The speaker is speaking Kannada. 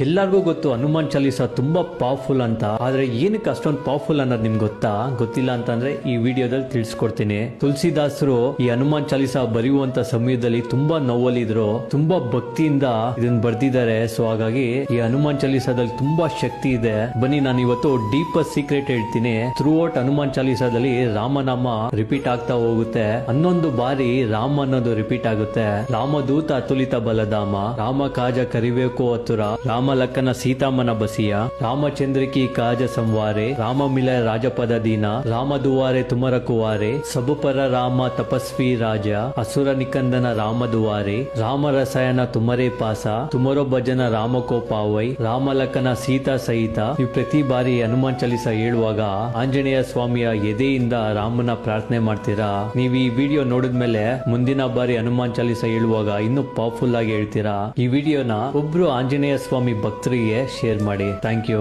ಎಲ್ಲರಿಗೂ ಗೊತ್ತು ಹನುಮಾನ್ ಚಾಲೀಸ ತುಂಬಾ ಪವರ್ಫುಲ್ ಅಂತ. ಆದ್ರೆ ಏನಕ್ಕೆ ಅಷ್ಟೊಂದು ಪವರ್ಫುಲ್ ಅನ್ನೋದು ನಿಮ್ಗೆ ಗೊತ್ತಾ? ಗೊತ್ತಿಲ್ಲ ಅಂತಂದ್ರೆ ಈ ವಿಡಿಯೋದಲ್ಲಿ ತಿಳಿಸ್ಕೊಡ್ತೀನಿ. ತುಳಸಿದಾಸರು ಈ ಹನುಮಾನ್ ಚಾಲೀಸ ಬರೆಯುವಂತ ಸಮಯದಲ್ಲಿ ತುಂಬಾ ನೋವಲ್ಲಿದ್ರು, ತುಂಬಾ ಭಕ್ತಿಯಿಂದ ಇದನ್ನ ಬರ್ದಿದ್ದಾರೆ. ಸೊ ಹಾಗಾಗಿ ಈ ಹನುಮಾನ್ ಚಾಲೀಸದಲ್ಲಿ ತುಂಬಾ ಶಕ್ತಿ ಇದೆ. ಬನ್ನಿ ನಾನು ಇವತ್ತು ಡೀಪೆಸ್ಟ್ ಸೀಕ್ರೆಟ್ ಹೇಳ್ತೀನಿ. ಥ್ರೂ ಔಟ್ ಹನುಮಾನ್ ಚಾಲೀಸದಲ್ಲಿ ರಾಮನಾಮ ರಿಪೀಟ್ ಆಗ್ತಾ ಹೋಗುತ್ತೆ. 11 ಬಾರಿ ರಾಮ ಅನ್ನೋದು ರಿಪೀಟ್ ಆಗುತ್ತೆ. ರಾಮದೂತ ಅತುಲಿತ ಬಲಧಾಮ, ರಾಮ ಕಾಜ ಕರಿಬೇಕು ಅತುರ, ರಾಮ ಲಕ್ಕನ ಸೀತಾಮನ ಬಸಿಯ, ರಾಮಚಂದ್ರಕಿ ಕಾಜ ಸಂವಾರೆ, ರಾಮ ಮಿಲ ರಾಜಪದ ದೀನ, ರಾಮ ದುವಾರೆ ತುಮರ ಕುವಾರೆ, ಸಬುಪರ ರಾಮ ತಪಸ್ವಿ ರಾಜ, ಅಸುರ ನಿಕಂದನ ರಾಮ ದುವಾರೆ, ರಾಮ ರಸಾಯನ ತುಮರೇ ಪಾಸ, ತುಮರೋ ಭಜನ ರಾಮ ಕೋ ಪಾವೈ, ರಾಮ ಲಕ್ಕನ ಸೀತಾ ಸಹಿತ. ನೀವು ಪ್ರತಿ ಬಾರಿ ಹನುಮಾನ್ ಚಾಲೀಸ ಹೇಳುವಾಗ ಆಂಜನೇಯ ಸ್ವಾಮಿಯ ಎದೆಯಿಂದ ರಾಮನ ಪ್ರಾರ್ಥನೆ ಮಾಡ್ತೀರಾ. ನೀವು ಈ ವಿಡಿಯೋ ನೋಡಿದ್ಮೇಲೆ ಮುಂದಿನ ಬಾರಿ ಹನುಮಾನ್ ಚಾಲೀಸ ಹೇಳುವಾಗ ಇನ್ನೂ ಪವರ್ಫುಲ್ ಆಗಿ ಹೇಳ್ತೀರಾ. ಈ ವಿಡಿಯೋನ ಒಬ್ರು ಆಂಜನೇಯ ಸ್ವಾಮಿ ಭಕ್ತರಿಗೆ ಶೇರ್ ಮಾಡಿ. Thank you.